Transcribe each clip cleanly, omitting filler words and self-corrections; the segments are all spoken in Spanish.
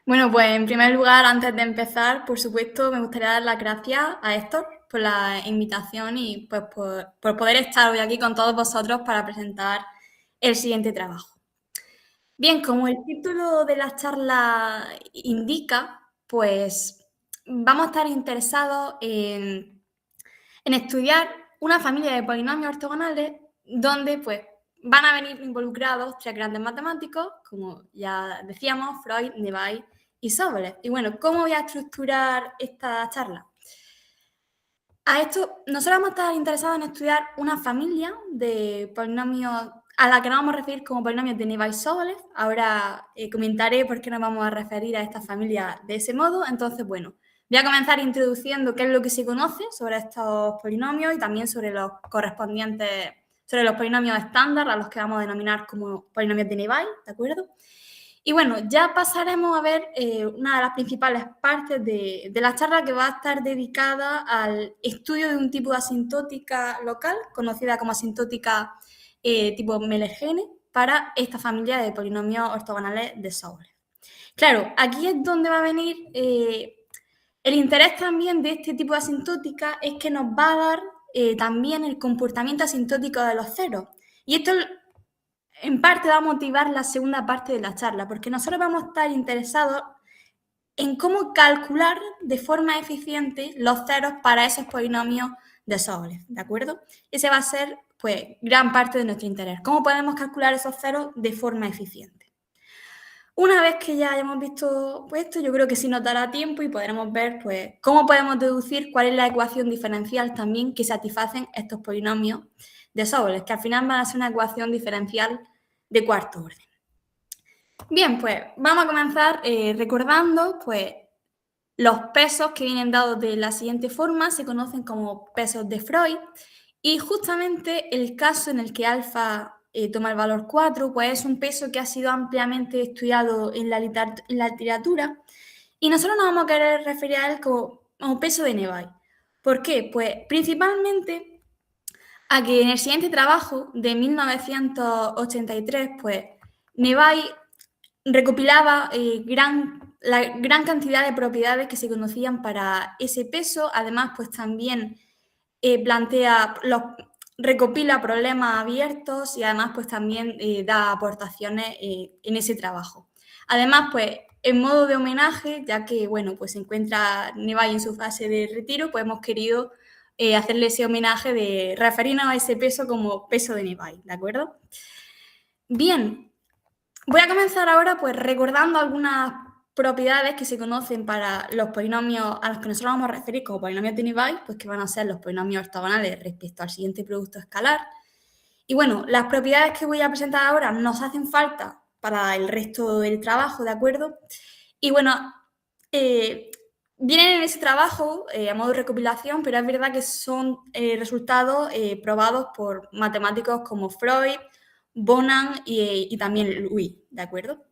Bueno, pues en primer lugar, antes de empezar, por supuesto, me gustaría dar las gracias a Héctor por la invitación y pues por poder estar hoy aquí con todos vosotros para presentar el siguiente trabajo. Bien, como el título de la charla indica, pues vamos a estar interesados en estudiar una familia de polinomios ortogonales donde pues van a venir involucrados tres grandes matemáticos, como ya decíamos, Freud, Nevai y Sobolev. Y bueno, ¿cómo voy a estructurar esta charla? A esto, nosotros vamos a estar interesados en estudiar una familia de polinomios a la que nos vamos a referir como polinomios de Nevai-Sobolev. Ahora comentaré por qué nos vamos a referir a esta familia de ese modo. Entonces, bueno, voy a comenzar introduciendo qué es lo que se conoce sobre estos polinomios y también sobre los correspondientes, sobre los polinomios estándar a los que vamos a denominar como polinomios de Nevai, ¿de acuerdo? Y bueno, ya pasaremos a ver una de las principales partes de la charla que va a estar dedicada al estudio de un tipo de asintótica local, conocida como asintótica tipo Meller-Heine, para esta familia de polinomios ortogonales de Sobolev. Claro, aquí es donde va a venir el interés también de este tipo de asintótica, es que nos va a dar también el comportamiento asintótico de los ceros. Y esto en parte va a motivar la segunda parte de la charla, porque nosotros vamos a estar interesados en cómo calcular de forma eficiente los ceros para esos polinomios de Sobolev, ¿de acuerdo? Ese va a ser, pues, gran parte de nuestro interés. ¿Cómo podemos calcular esos ceros de forma eficiente? Una vez que ya hayamos visto pues, esto, yo creo que sí nos dará tiempo y podremos ver pues, cómo podemos deducir cuál es la ecuación diferencial también que satisfacen estos polinomios de Sobolev, que al final van a ser una ecuación diferencial de cuarto orden. Bien, pues vamos a comenzar recordando pues, los pesos que vienen dados de la siguiente forma, se conocen como pesos de Freud, y justamente el caso en el que alfa toma el valor 4, pues es un peso que ha sido ampliamente estudiado en la literatura, y nosotros nos vamos a querer referir a él como peso de Nevai. ¿Por qué? Pues principalmente a que en el siguiente trabajo de 1983, pues Nevai recopilaba la gran cantidad de propiedades que se conocían para ese peso. Además, pues también recopila problemas abiertos y además pues también da aportaciones en ese trabajo. Además, pues en modo de homenaje, ya que bueno, pues se encuentra Nevai en su fase de retiro, pues hemos querido hacerle ese homenaje de referirnos a ese peso como peso de Nevai, ¿de acuerdo? Bien, voy a comenzar ahora pues recordando algunas propiedades que se conocen para los polinomios a los que nosotros vamos a referir como polinomios de Nevai, pues que van a ser los polinomios ortogonales respecto al siguiente producto escalar. Y bueno, las propiedades que voy a presentar ahora nos hacen falta para el resto del trabajo, ¿de acuerdo? Y bueno, eh, vienen en ese trabajo a modo de recopilación, pero es verdad que son resultados probados por matemáticos como Freud, Bonan y también Louis, ¿de acuerdo?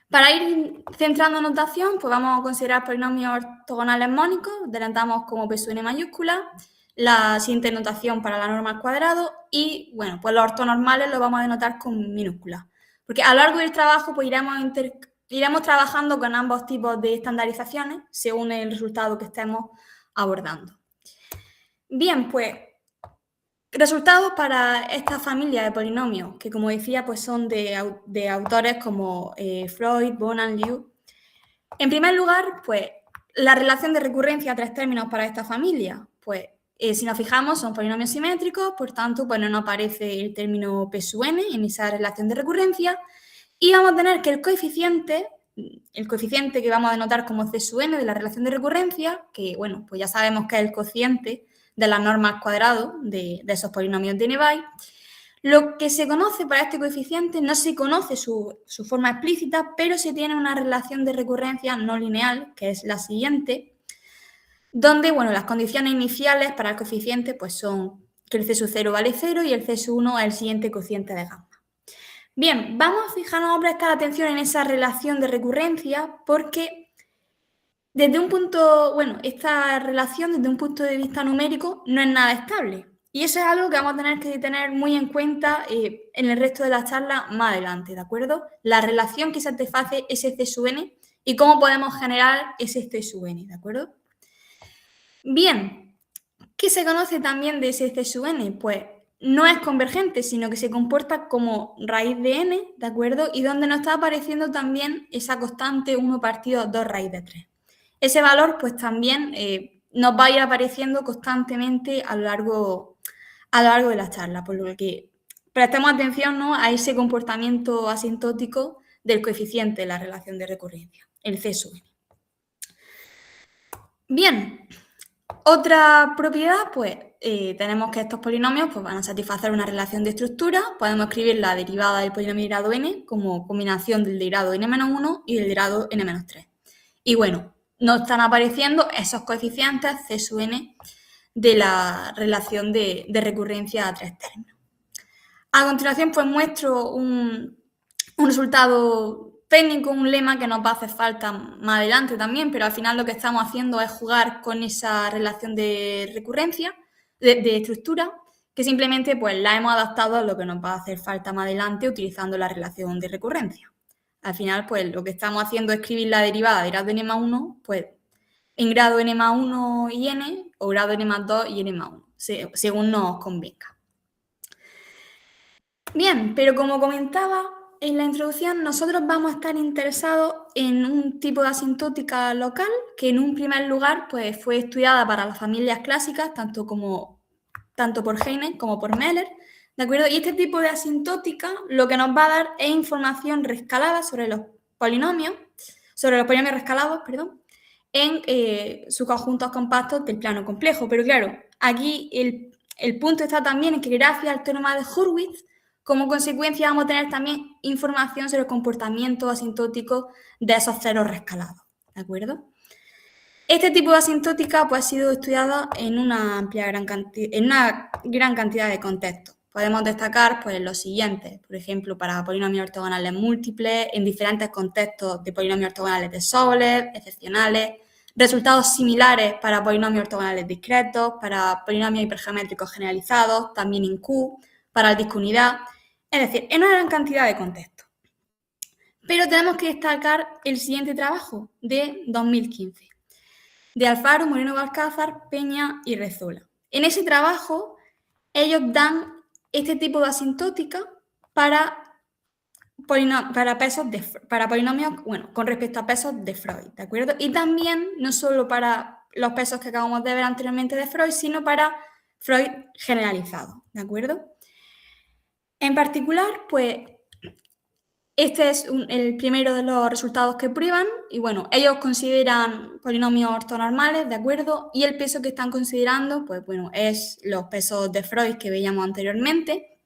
Para ir centrando notación, pues vamos a considerar polinomios ortogonales mónicos, adelantamos como peso n mayúscula, la siguiente notación para la norma al cuadrado y, bueno, pues los ortonormales los vamos a denotar con minúsculas. Porque a lo largo del trabajo pues iremos trabajando con ambos tipos de estandarizaciones según el resultado que estemos abordando. Bien, pues resultados para esta familia de polinomios, que como decía, pues son de autores como Freud, Bonan, Liu. En primer lugar, pues la relación de recurrencia a tres términos para esta familia, pues si nos fijamos son polinomios simétricos, por tanto, pues no nos aparece el término P sub n en esa relación de recurrencia, y vamos a tener que el coeficiente que vamos a denotar como C sub n de la relación de recurrencia, que bueno, pues ya sabemos que es el cociente de las normas al cuadrado de esos polinomios de Nevai. Lo que se conoce para este coeficiente no se conoce su forma explícita, pero se tiene una relación de recurrencia no lineal, que es la siguiente, donde bueno, las condiciones iniciales para el coeficiente pues son que el C sub 0 vale 0 y el C sub 1 es el siguiente cociente de gamma. Bien, vamos a fijarnos, a prestar atención en esa relación de recurrencia porque desde un punto, bueno, esta relación desde un punto de vista numérico no es nada estable. Y eso es algo que vamos a tener que tener muy en cuenta en el resto de la charla más adelante, ¿de acuerdo? La relación que satisface ese C sub n y cómo podemos generar ese C sub n, ¿de acuerdo? Bien, ¿qué se conoce también de ese C sub n? Pues no es convergente, sino que se comporta como raíz de n, ¿de acuerdo? Y donde nos está apareciendo también esa constante 1 partido 2 raíz de 3. Ese valor, pues también nos va a ir apareciendo constantemente a lo largo de la charla, por lo que prestemos atención, ¿no?, a ese comportamiento asintótico del coeficiente de la relación de recurrencia, el C sub n. Bien, otra propiedad, pues tenemos que estos polinomios pues, van a satisfacer una relación de estructura. Podemos escribir la derivada del polinomio de grado n como combinación del de grado n-1 y del de grado n-3. Y bueno, nos están apareciendo esos coeficientes C sub n de la relación de recurrencia a 3 términos. A continuación, pues muestro un resultado técnico, un lema que nos va a hacer falta más adelante también, pero al final lo que estamos haciendo es jugar con esa relación de recurrencia, de estructura, que simplemente pues la hemos adaptado a lo que nos va a hacer falta más adelante utilizando la relación de recurrencia. Al final, pues lo que estamos haciendo es escribir la derivada de grado n más 1, pues en grado n más 1 y n, o grado n más 2 y n más 1, según nos convenga. Bien, pero como comentaba en la introducción, nosotros vamos a estar interesados en un tipo de asintótica local que en un primer lugar pues, fue estudiada para las familias clásicas, tanto por Heine como por Meller, ¿de acuerdo? Y este tipo de asintótica lo que nos va a dar es información rescalada sobre los polinomios rescalados, perdón, en sus conjuntos compactos del plano complejo. Pero claro, aquí el punto está también en que gracias al teorema de Hurwitz, como consecuencia vamos a tener también información sobre el comportamiento asintótico de esos ceros rescalados, ¿de acuerdo? Este tipo de asintótica pues, ha sido estudiada en una gran cantidad de contextos. Podemos destacar pues, los siguientes, por ejemplo, para polinomios ortogonales múltiples, en diferentes contextos de polinomios ortogonales de Sobolev, excepcionales, resultados similares para polinomios ortogonales discretos, para polinomios hipergeométricos generalizados, también en Q, para la discontinuidad, es decir, en una gran cantidad de contextos. Pero tenemos que destacar el siguiente trabajo de 2015, de Alfaro, Moreno Balcázar, Peña y Rezola. En ese trabajo, ellos dan este tipo de asintótica para polinomios, bueno, con respecto a pesos de Freud, ¿de acuerdo? Y también, no solo para los pesos que acabamos de ver anteriormente de Freud, sino para Freud generalizado, ¿de acuerdo? En particular, pues, este es el primero de los resultados que prueban y bueno, ellos consideran polinomios ortonormales, ¿de acuerdo? Y el peso que están considerando, pues bueno, es los pesos de Freud que veíamos anteriormente.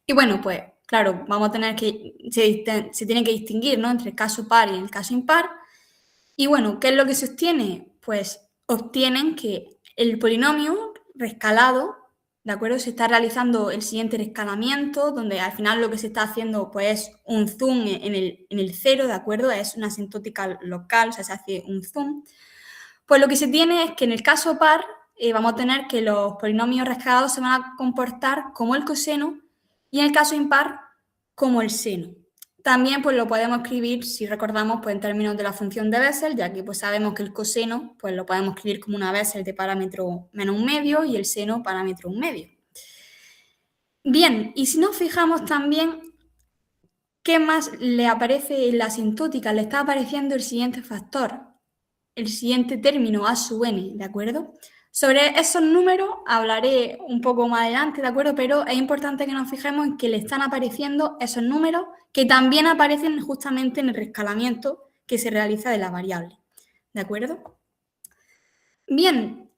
Y bueno, pues claro, vamos a tener que, se tiene que distinguir, ¿no?, entre el caso par y el caso impar. Y bueno, ¿qué es lo que se obtiene? Pues obtienen que el polinomio rescalado, ¿de acuerdo? Se está realizando el siguiente rescalamiento, donde al final lo que se está haciendo pues, es un zoom en el cero, ¿de acuerdo? Es una asintótica local, o sea, se hace un zoom. Pues lo que se tiene es que en el caso par vamos a tener que los polinomios rescalados se van a comportar como el coseno y en el caso impar como el seno. También pues, lo podemos escribir, si recordamos, pues, en términos de la función de Bessel, ya que pues, sabemos que el coseno pues, lo podemos escribir como una Bessel de parámetro menos un medio y el seno parámetro un medio. Bien, y si nos fijamos también, ¿qué más le aparece en la asintótica? Le está apareciendo el siguiente factor, el siguiente término, A sub n, ¿de acuerdo? Sobre esos números hablaré un poco más adelante, ¿de acuerdo? Pero es importante que nos fijemos en que le están apareciendo esos números que también aparecen justamente en el rescalamiento que se realiza de la variable, ¿de acuerdo? Bien,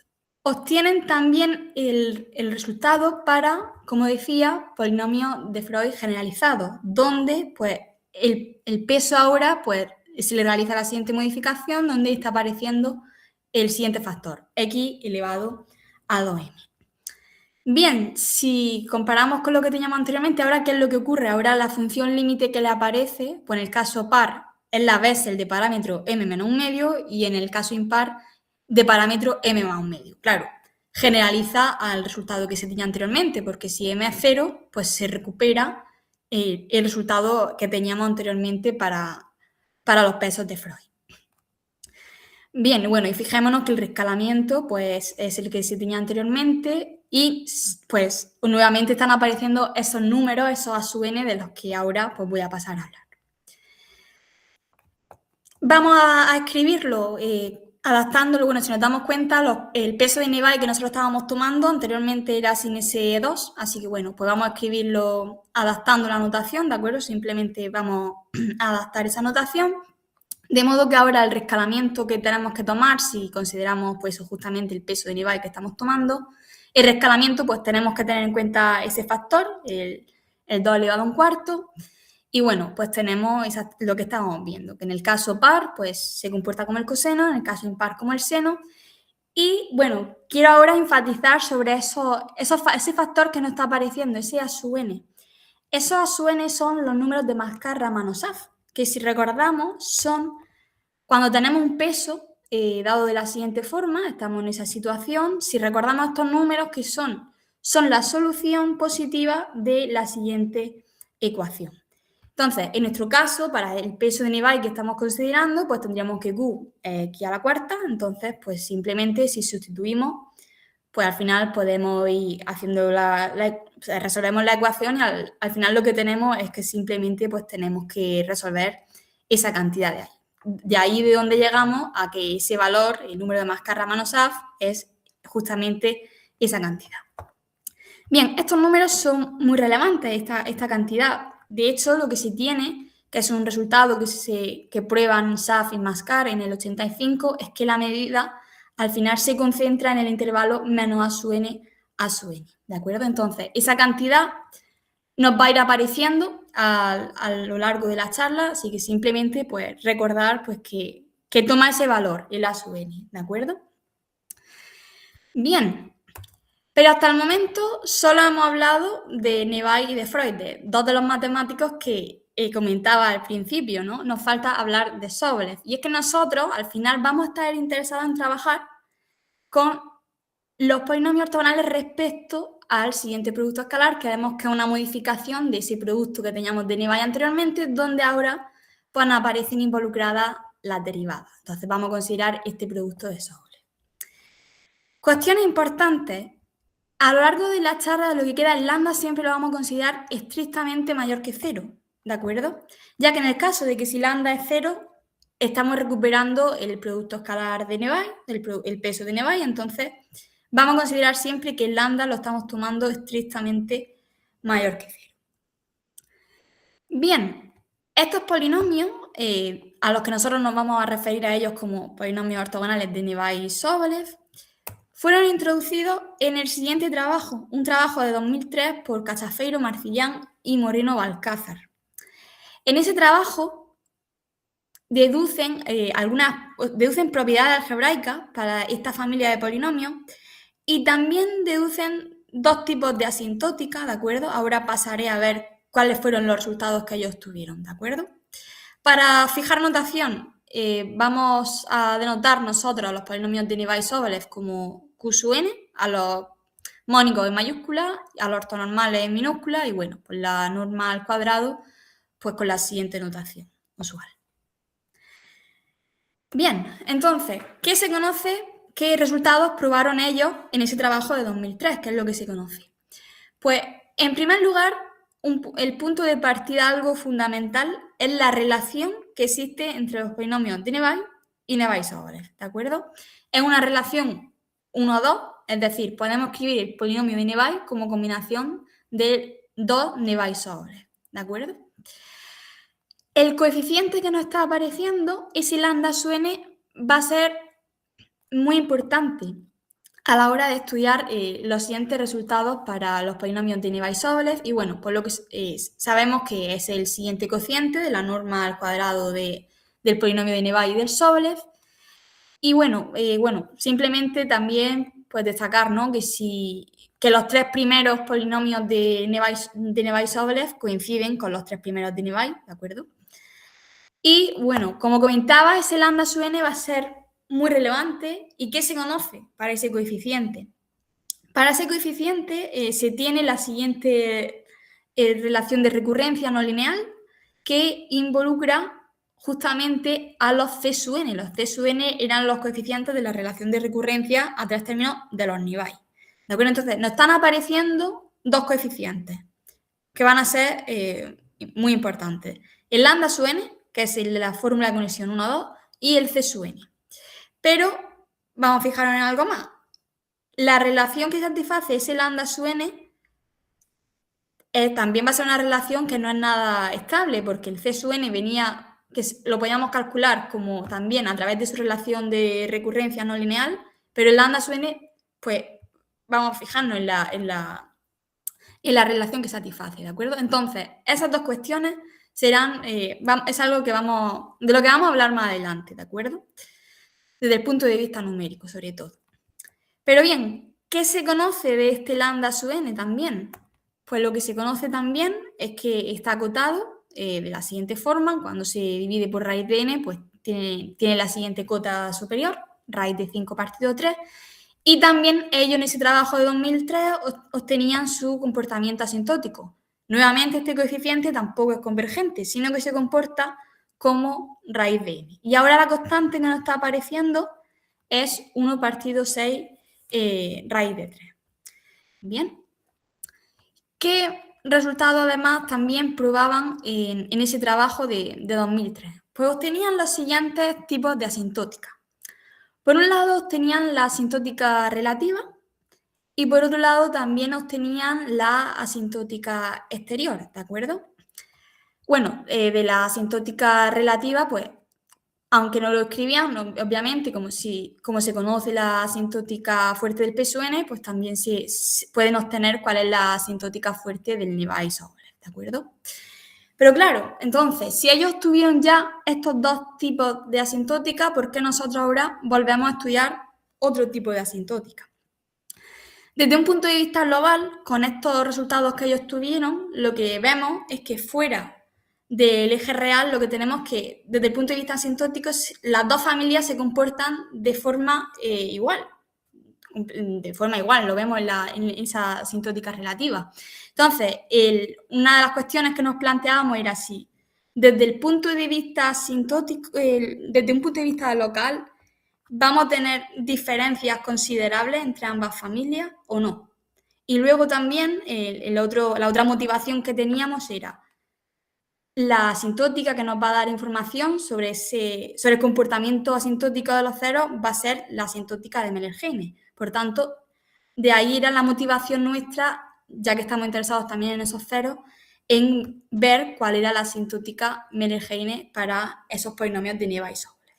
obtienen también el resultado para, como decía, polinomios de Freud generalizados, donde pues, el peso ahora pues, se le realiza la siguiente modificación, donde está apareciendo el siguiente factor, x elevado a 2m. Bien, si comparamos con lo que teníamos anteriormente, ahora ¿qué es lo que ocurre? Ahora la función límite que le aparece, pues en el caso par es la Bessel de parámetro m menos un medio y en el caso impar de parámetro m más un medio. Claro, generaliza al resultado que se tenía anteriormente, porque si m es 0, pues se recupera el resultado que teníamos anteriormente para para los pesos de Freud. Bien, bueno, y fijémonos que el reescalamiento pues, es el que se tenía anteriormente y pues nuevamente están apareciendo esos números, esos A sub n de los que ahora pues, voy a pasar a hablar. Vamos a escribirlo adaptándolo. Bueno, si nos damos cuenta, el peso de Neway que nosotros estábamos tomando anteriormente era sin ese 2, así que bueno, pues vamos a escribirlo adaptando la notación, ¿de acuerdo? Simplemente vamos a adaptar esa notación. De modo que ahora el reescalamiento que tenemos que tomar, si consideramos pues justamente el peso de Neway que estamos tomando, el reescalamiento pues tenemos que tener en cuenta ese factor, el 2 elevado a un cuarto. Y bueno, pues tenemos lo que estábamos viendo, que en el caso par, pues se comporta como el coseno, en el caso impar como el seno. Y bueno, quiero ahora enfatizar sobre ese factor que nos está apareciendo, ese A sub n. Esos A sub n son los números de Mascara-Manosaf, que si recordamos son cuando tenemos un peso dado de la siguiente forma, estamos en esa situación, si recordamos estos números que son la solución positiva de la siguiente ecuación. Entonces, en nuestro caso, para el peso de Neway que estamos considerando, pues tendríamos que Q es X a la cuarta, entonces pues simplemente si sustituimos, pues al final podemos ir haciendo resolvemos la ecuación y al final lo que tenemos es que simplemente pues tenemos que resolver esa cantidad de ahí. De ahí de donde llegamos a que ese valor, el número de Mascara-Manosaf, es justamente esa cantidad. Bien, estos números son muy relevantes, esta cantidad. De hecho, lo que se tiene, que es un resultado que prueban Saf y Mascar en el 85, es que la medida al final se concentra en el intervalo menos A sub n, A sub n, ¿de acuerdo? Entonces, esa cantidad nos va a ir apareciendo a lo largo de la charla, así que simplemente pues recordar pues, que toma ese valor, el A sub n, ¿de acuerdo? Bien, pero hasta el momento solo hemos hablado de Neway y de Freud, dos de los matemáticos que comentaba al principio, ¿no? Nos falta hablar de Sobolev. Y es que nosotros, al final, vamos a estar interesados en trabajar con los polinomios ortogonales respecto al siguiente producto escalar, que vemos que es una modificación de ese producto que teníamos de Neway anteriormente, donde ahora pues, aparecen involucradas las derivadas. Entonces vamos a considerar este producto de Sobolev. Cuestiones importantes. A lo largo de la charla, lo que queda en lambda siempre lo vamos a considerar estrictamente mayor que 0, ¿de acuerdo? Ya que en el caso de que si lambda es 0, estamos recuperando el producto escalar de Neway, el peso de Neway, entonces vamos a considerar siempre que el lambda lo estamos tomando estrictamente mayor que 0. Bien, estos polinomios, a los que nosotros nos vamos a referir a ellos como polinomios ortogonales de Neway y Sobolev, fueron introducidos en el siguiente trabajo, un trabajo de 2003 por Cachafeiro, Marcillán y Moreno Balcázar. En ese trabajo deducen propiedades algebraicas para esta familia de polinomios y también deducen dos tipos de asintótica, ¿de acuerdo? Ahora pasaré a ver cuáles fueron los resultados que ellos tuvieron, ¿de acuerdo? Para fijar notación, vamos a denotar nosotros los polinomios de Neway y Sobolev como Q sub n, a los mónicos en mayúscula, a los ortonormales en minúscula y bueno, pues la norma al cuadrado pues con la siguiente notación usual. Bien, entonces, ¿qué se conoce? ¿Qué resultados probaron ellos en ese trabajo de 2003? ¿Qué es lo que se conoce? Pues, en primer lugar, el punto de partida algo fundamental es la relación que existe entre los polinomios de Neway y Neway-Sobolev, ¿de acuerdo? Es una relación 1-2, es decir, podemos escribir el polinomio de Neway como combinación de dos Neway-Sobolev, ¿de acuerdo? El coeficiente que nos está apareciendo, ese lambda sub n, va a ser muy importante a la hora de estudiar los siguientes resultados para los polinomios de Neway y Sobolev. Y bueno, por lo que sabemos que es el siguiente cociente de la norma al cuadrado del polinomio de Neway y del Sobolev. Y bueno, simplemente también pues destacar, ¿no? que los tres primeros polinomios de Neway y Sobolev coinciden con los tres primeros de Neway, ¿de acuerdo? Y bueno, como comentaba, ese lambda sub n va a ser muy relevante. ¿Y qué se conoce para ese coeficiente? Para ese coeficiente se tiene la siguiente relación de recurrencia no lineal que involucra justamente a los C sub n. Los C sub n eran los coeficientes de la relación de recurrencia a 3 términos de los Nibay. ¿De acuerdo? Entonces, nos están apareciendo dos coeficientes que van a ser muy importantes. El lambda sub n, que es el de la fórmula de conexión 1, 2, y el C sub n. Pero vamos a fijarnos en algo más. La relación que satisface ese lambda sub n también va a ser una relación que no es nada estable, porque el C sub n venía, que lo podíamos calcular como también a través de su relación de recurrencia no lineal, pero el lambda sub n, pues vamos a fijarnos en la relación que satisface, ¿de acuerdo? Entonces, esas dos cuestiones serán, es algo que de lo que vamos a hablar más adelante, ¿de acuerdo? Desde el punto de vista numérico, sobre todo. Pero bien, ¿qué se conoce de este lambda sub n también? Pues lo que se conoce también es que está acotado de la siguiente forma. Cuando se divide por raíz de n, pues tiene la siguiente cota superior, raíz de 5 partido 3. Y también ellos en ese trabajo de 2003 obtenían su comportamiento asintótico. Nuevamente este coeficiente tampoco es convergente, sino que se comporta como raíz de n. Y ahora la constante que nos está apareciendo es 1 partido 6 raíz de 3. Bien. ¿Qué resultados además también probaban en ese trabajo de 2003? Pues obtenían los siguientes tipos de asintótica. Por un lado obtenían la asintótica relativa y por otro lado también obtenían la asintótica exterior, ¿de acuerdo? Bueno, de la asintótica relativa, pues, aunque no lo escribían, obviamente, como se conoce la asintótica fuerte del peso n, pues también se pueden obtener cuál es la asintótica fuerte del Levi-Sobolev, ¿de acuerdo? Pero claro, entonces, si ellos tuvieron ya estos dos tipos de asintótica, ¿por qué nosotros ahora volvemos a estudiar otro tipo de asintótica? Desde un punto de vista global, con estos resultados que ellos tuvieron, lo que vemos es que fuera del eje real lo que tenemos que, desde el punto de vista asintótico, las dos familias se comportan de forma igual. De forma igual, lo vemos en esa asintótica relativa. Entonces, una de las cuestiones que nos planteábamos era si desde el punto de vista asintótico, desde un punto de vista local, vamos a tener diferencias considerables entre ambas familias o no. Y luego también la otra motivación que teníamos era la asintótica, que nos va a dar información sobre el comportamiento asintótico de los ceros, va a ser la asintótica de Meller-Heine. Por tanto, de ahí era la motivación nuestra, ya que estamos interesados también en esos ceros, en ver cuál era la asintótica Meller-Heine para esos polinomios de Neva-Isobolev.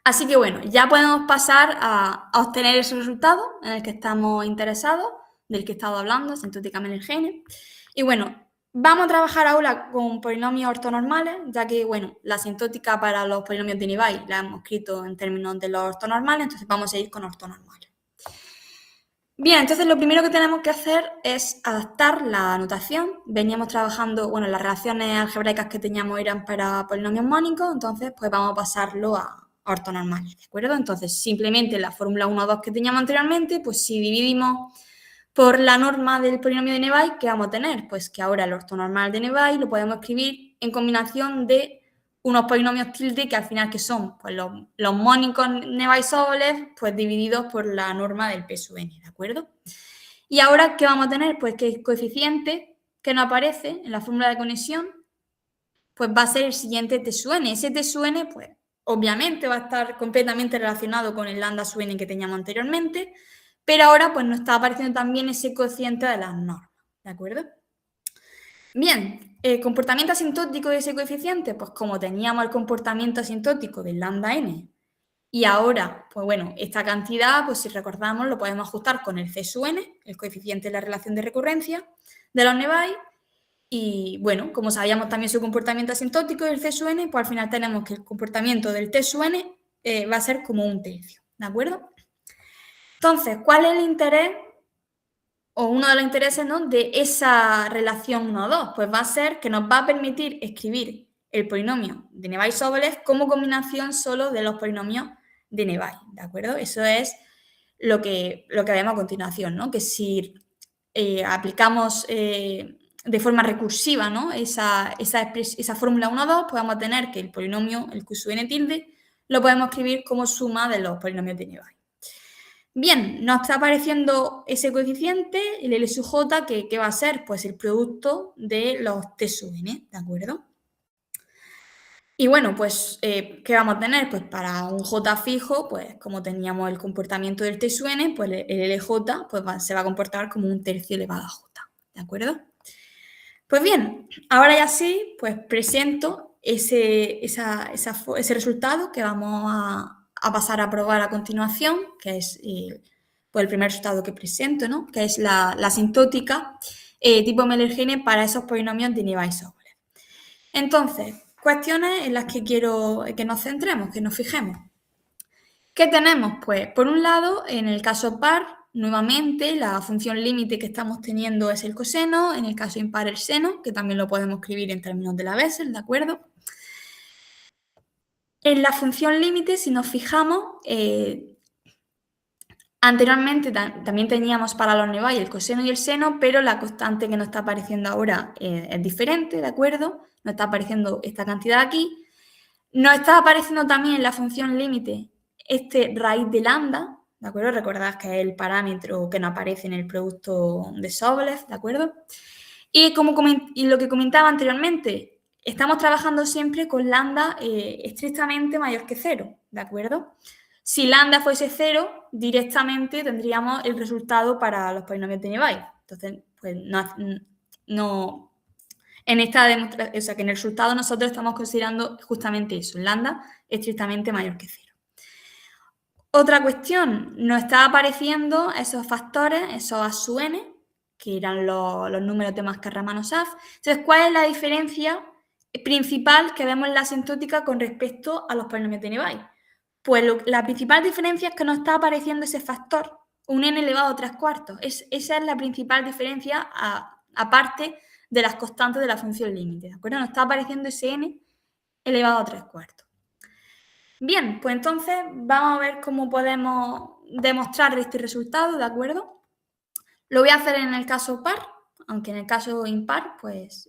Así que bueno, ya podemos pasar a obtener ese resultado en el que estamos interesados, del que he estado hablando, asintótica Meller-Heine. Y bueno, vamos a trabajar ahora con polinomios ortonormales, ya que, bueno, la asintótica para los polinomios de Nibay la hemos escrito en términos de los ortonormales, entonces vamos a ir con ortonormales. Bien, entonces lo primero que tenemos que hacer es adaptar la notación. Veníamos trabajando, bueno, las relaciones algebraicas que teníamos eran para polinomios mónicos, entonces pues vamos a pasarlo a ortonormales, ¿de acuerdo? Entonces simplemente la fórmula 1, 2 que teníamos anteriormente, pues si dividimos por la norma del polinomio de Nibay, ¿qué vamos a tener? Pues que ahora el ortonormal de Nibay lo podemos escribir en combinación de unos polinomios tilde que al final que son pues, los mónicos Neva-Isobolev pues divididos por la norma del P sub n, ¿de acuerdo? Y ahora, ¿qué vamos a tener? Pues que el coeficiente que nos aparece en la fórmula de conexión pues va a ser el siguiente T sub n. Ese T sub n, pues obviamente va a estar completamente relacionado con el lambda sub n que teníamos anteriormente, pero ahora pues nos está apareciendo también ese cociente de las normas, ¿de acuerdo? Bien, el comportamiento asintótico de ese coeficiente, pues como teníamos el comportamiento asintótico del lambda n, y ahora, pues bueno, esta cantidad, pues si recordamos, lo podemos ajustar con el C sub n, el coeficiente de la relación de recurrencia de los Nibay, y bueno, como sabíamos también su comportamiento asintótico del C sub n, pues al final tenemos que el comportamiento del T sub n va a ser como un tercio, ¿de acuerdo? Entonces, ¿cuál es el interés o uno de los intereses, ¿no?, de esa relación 1-2? Pues va a ser que nos va a permitir escribir el polinomio de Neva-Isobolev como combinación solo de los polinomios de Neva, ¿de acuerdo? Eso es lo que vemos a continuación, ¿no? Que si aplicamos de forma recursiva, ¿no? esa fórmula 1, 2, pues vamos a tener que el polinomio, el Q sub n tilde, lo podemos escribir como suma de los polinomios de Nevai. Bien, nos está apareciendo ese coeficiente, el L sub j, que va a ser pues el producto de los T sub n, ¿de acuerdo? Y bueno, pues, ¿qué vamos a tener? Pues para un j fijo, pues como teníamos el comportamiento del T sub n, pues el LJ pues se va a comportar como un tercio elevado a j, ¿de acuerdo? Pues bien, ahora ya sí, pues presento ese resultado que vamos a pasar a probar a continuación, que es pues el primer resultado que presento, ¿no? Que es la asintótica tipo Meller-Heine para esos polinomios de Nevai-Sobolev. Entonces, cuestiones en las que quiero que nos centremos, que nos fijemos. ¿Qué tenemos? Pues, por un lado, en el caso par, nuevamente, la función límite que estamos teniendo es el coseno, en el caso impar el seno, que también lo podemos escribir en términos de la Bessel, ¿de acuerdo? En la función límite, si nos fijamos, anteriormente también teníamos para los Nevai el coseno y el seno, pero la constante que nos está apareciendo ahora es diferente, ¿de acuerdo? Nos está apareciendo esta cantidad aquí. Nos está apareciendo también en la función límite este raíz de lambda, ¿de acuerdo? Recordad que es el parámetro que nos aparece en el producto de Sobolev, ¿de acuerdo? Y lo que comentaba anteriormente, estamos trabajando siempre con lambda estrictamente mayor que 0, ¿de acuerdo? Si lambda fuese 0, directamente tendríamos el resultado para los polinomios de Nevai. Entonces, pues no en esta demostración, o sea, que en el resultado nosotros estamos considerando justamente eso, lambda estrictamente mayor que 0. Otra cuestión, nos está apareciendo esos factores, esos A sub n, que eran los números de Mascara-Manosaf. Entonces, ¿cuál es la diferencia principal que vemos en la asintótica con respecto a los polinomios de Nevai? Pues la principal diferencia es que nos está apareciendo ese factor, un n elevado a 3/4. Esa es la principal diferencia, aparte de las constantes de la función límite, ¿de acuerdo? Nos está apareciendo ese n elevado a 3/4. Bien, pues entonces vamos a ver cómo podemos demostrar este resultado, ¿de acuerdo? Lo voy a hacer en el caso par, aunque en el caso impar, pues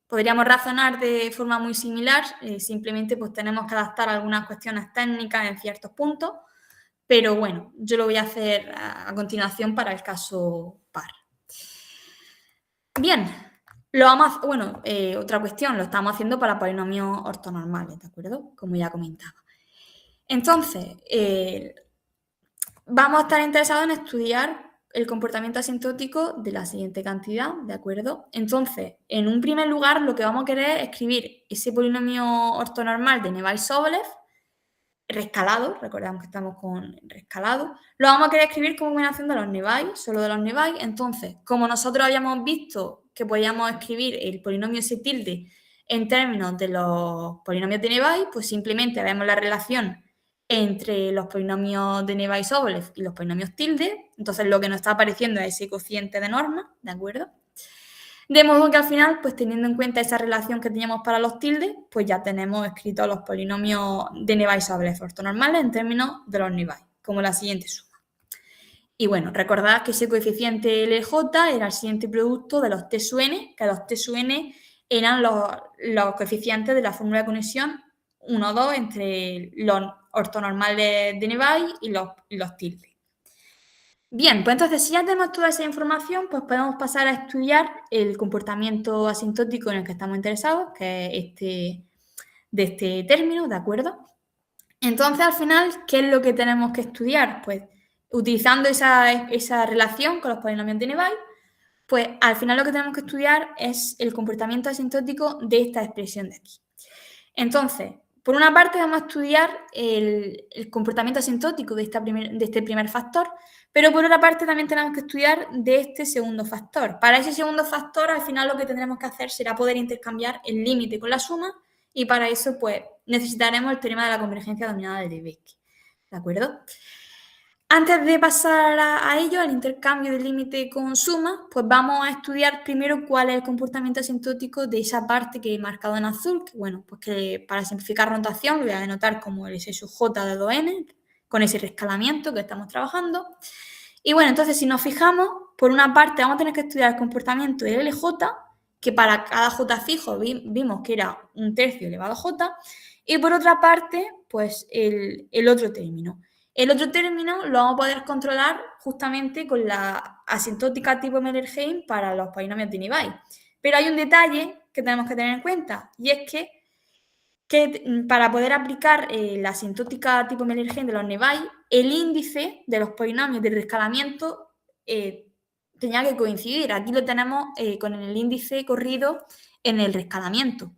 podríamos razonar de forma muy similar, simplemente pues tenemos que adaptar algunas cuestiones técnicas en ciertos puntos, pero bueno, yo lo voy a hacer a continuación para el caso par. Bien, otra cuestión, lo estamos haciendo para polinomios ortonormales, ¿de acuerdo? Como ya comentaba. Entonces, vamos a estar interesados en estudiar el comportamiento asintótico de la siguiente cantidad, ¿de acuerdo? Entonces, en un primer lugar, lo que vamos a querer es escribir ese polinomio ortonormal de Nevai-Sobolev, reescalado, recordamos que estamos con reescalado, lo vamos a querer escribir como combinación de los Nevai, solo de los Nevai. Entonces, como nosotros habíamos visto que podíamos escribir el polinomio S tilde en términos de los polinomios de Nevai, pues simplemente vemos la relación entre los polinomios de Nevai-Sobolev y los polinomios tilde. Entonces, lo que nos está apareciendo es ese cociente de norma, ¿de acuerdo? De modo que al final, pues teniendo en cuenta esa relación que teníamos para los tildes, pues ya tenemos escritos los polinomios de Nevai-Sobolev ortonormales en términos de los Nevai, como la siguiente suma. Y bueno, recordad que ese coeficiente LJ era el siguiente producto de los T sub n, que los T sub n eran los coeficientes de la fórmula de conexión 1, 2 entre los ortonormales de Nevai y los tildes. Bien, pues entonces si ya tenemos toda esa información, pues podemos pasar a estudiar el comportamiento asintótico en el que estamos interesados, que es de este término, ¿de acuerdo? Entonces, al final, ¿qué es lo que tenemos que estudiar? Pues utilizando esa relación con los polinomios de Nevai, pues al final lo que tenemos que estudiar es el comportamiento asintótico de esta expresión de aquí. Entonces, por una parte vamos a estudiar el comportamiento asintótico de este primer factor, pero por otra parte también tenemos que estudiar de este segundo factor. Para ese segundo factor, al final lo que tendremos que hacer será poder intercambiar el límite con la suma, y para eso pues necesitaremos el teorema de la convergencia dominada de Lebesgue, ¿de acuerdo? Antes de pasar a ello, al intercambio del límite con suma, pues vamos a estudiar primero cuál es el comportamiento asintótico de esa parte que he marcado en azul, que bueno, pues que para simplificar notación lo voy a denotar como el S sub j de 2n, con ese reescalamiento que estamos trabajando. Y bueno, entonces si nos fijamos, por una parte vamos a tener que estudiar el comportamiento del LJ que para cada j fijo vimos que era 1/3 elevado a j, y por otra parte, pues el otro término. El otro término lo vamos a poder controlar justamente con la asintótica tipo Euler-Heim para los polinomios de Nibay. Pero hay un detalle que tenemos que tener en cuenta, y es que para poder aplicar la asintótica tipo Euler-Heim de los Nibay, el índice de los polinomios de reescalamiento tenía que coincidir. Aquí lo tenemos con el índice corrido en el reescalamiento.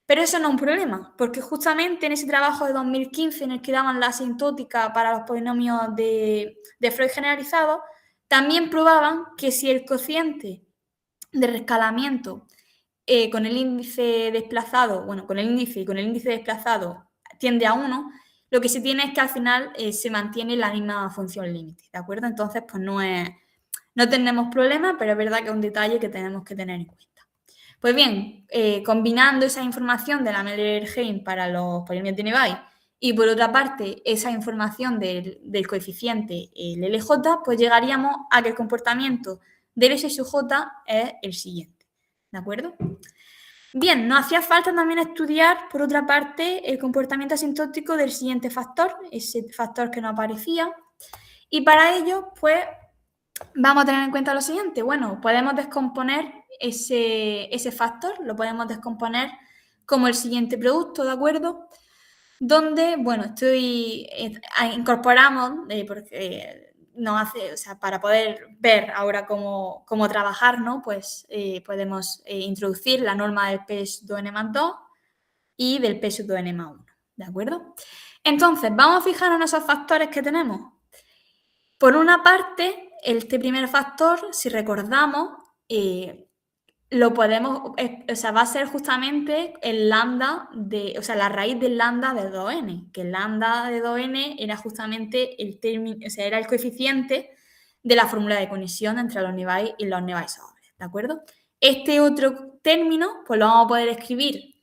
Pero eso no es un problema, porque justamente en ese trabajo de 2015 en el que daban la asintótica para los polinomios de Freud generalizados, también probaban que si el cociente de reescalamiento con el índice desplazado, bueno, con el índice y con el índice desplazado tiende a 1, lo que se tiene es que al final se mantiene la misma función límite, ¿de acuerdo? Entonces, pues no tenemos problema, pero es verdad que es un detalle que tenemos que tener en cuenta. Pues bien, combinando esa información de la Euler-Heim para los polinomios de Nibay y por otra parte esa información del coeficiente, el LJ, pues llegaríamos a que el comportamiento del S sub J es el siguiente, ¿de acuerdo? Bien, nos hacía falta también estudiar, por otra parte, el comportamiento asintótico del siguiente factor, ese factor que no aparecía, y para ello, pues, vamos a tener en cuenta lo siguiente. Bueno, podemos descomponer ese factor, lo podemos descomponer como el siguiente producto, ¿de acuerdo? Donde, bueno, incorporamos, porque nos hace, o sea, para poder ver ahora cómo trabajar, ¿no? Pues podemos introducir la norma del P sub 2n más 2 y del P sub 2n más 1, ¿de acuerdo? Entonces, vamos a fijarnos en esos factores que tenemos. Por una parte, este primer factor, si recordamos, lo podemos, o sea, va a ser justamente el lambda o sea, la raíz del lambda de 2n, que el lambda de 2n era justamente el término, o sea, era el coeficiente de la fórmula de conexión entre los Nibay y los Nibay sobres, ¿de acuerdo? Este otro término, pues lo vamos a poder escribir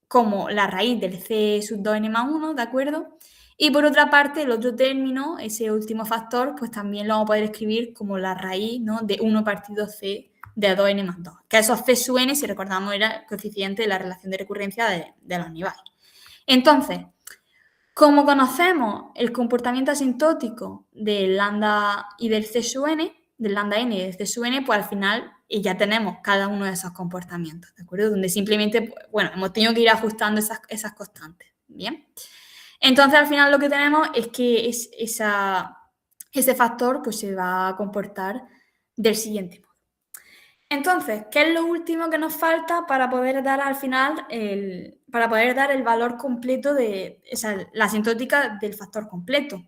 como la raíz del c sub 2n más 1, ¿de acuerdo? Y por otra parte, el otro término, ese último factor, pues también lo vamos a poder escribir como la raíz, ¿no?, de 1 partido c de 2n más 2. Que eso c sub n, si recordamos, era el coeficiente de la relación de recurrencia de los Nibay. Entonces, como conocemos el comportamiento asintótico del lambda y del c sub n, del lambda n y del c sub n, pues al final ya tenemos cada uno de esos comportamientos, ¿de acuerdo? Donde simplemente, bueno, hemos tenido que ir ajustando esas constantes, ¿bien? Entonces, al final lo que tenemos es que ese factor pues, se va a comportar del siguiente modo. Entonces, ¿qué es lo último que nos falta para poder dar al final para poder dar el valor completo de la asintótica del factor completo?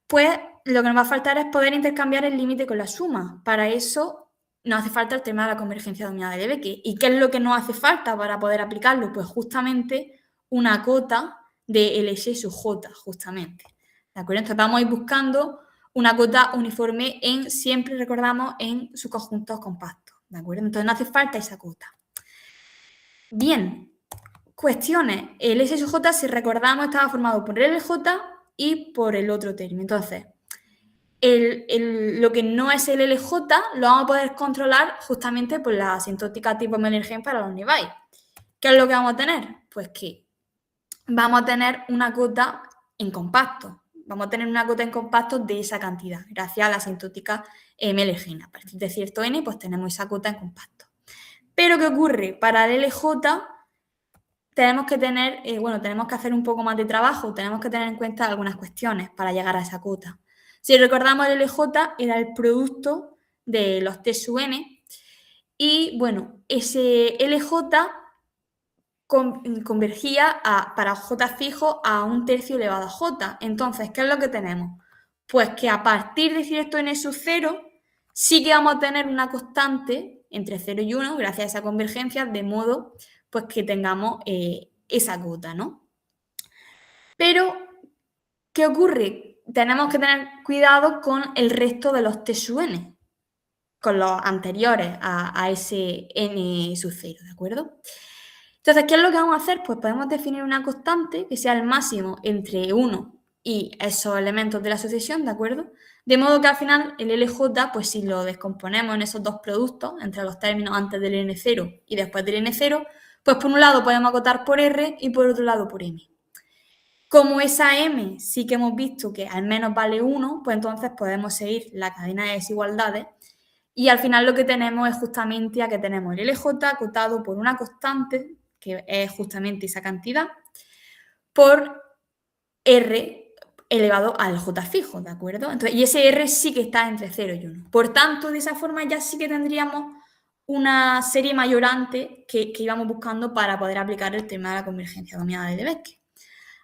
Pues lo que nos va a faltar es poder intercambiar el límite con la suma. Para eso nos hace falta el tema de la convergencia dominada de Lebesgue. ¿Y qué es lo que nos hace falta para poder aplicarlo? Pues justamente una cota de LS sub J, justamente. ¿De acuerdo? Entonces vamos a ir buscando una cota uniforme siempre recordamos, en sus conjuntos compactos. ¿De acuerdo? Entonces no hace falta esa cota. Bien, cuestiones. El S sub J, si recordamos, estaba formado por el LJ y por el otro término. Entonces, lo que no es el LJ lo vamos a poder controlar justamente por la asintótica tipo Euler-Heim para los Nibay. ¿Qué es lo que vamos a tener? Pues que vamos a tener una cota en compacto. Vamos a tener una cota en compacto de esa cantidad, gracias a la asintótica Euler-Heim. A partir de cierto n, pues tenemos esa cota en compacto. Pero ¿qué ocurre? Para el LJ tenemos que tener, tenemos que hacer un poco más de trabajo, tenemos que tener en cuenta algunas cuestiones para llegar a esa cota. Si recordamos, el LJ era el producto de los T sub n y, bueno, ese LJ convergía para J fijo a 1/3 elevado a J. Entonces, ¿qué es lo que tenemos? Pues que a partir de cierto n sub 0 sí que vamos a tener una constante entre 0 y 1 gracias a esa convergencia, de modo pues que tengamos esa cota, ¿no? Pero, ¿qué ocurre? Tenemos que tener cuidado con el resto de los T sub n, con los anteriores a ese n sub 0, ¿de acuerdo? Entonces, ¿qué es lo que vamos a hacer? Pues podemos definir una constante que sea el máximo entre 1 y esos elementos de la sucesión, ¿de acuerdo? De modo que al final el LJ, pues si lo descomponemos en esos dos productos, entre los términos antes del N0 y después del N0, pues por un lado podemos acotar por R y por otro lado por M. Como esa M sí que hemos visto que al menos vale 1, pues entonces podemos seguir la cadena de desigualdades y al final lo que tenemos es justamente a que tenemos el LJ acotado por una constante, que es justamente esa cantidad, por R elevado al J fijo, ¿de acuerdo? Entonces, y ese R sí que está entre 0 y 1. Por tanto, de esa forma ya sí que tendríamos una serie mayorante que íbamos buscando para poder aplicar el tema de la convergencia dominada de Lebesgue.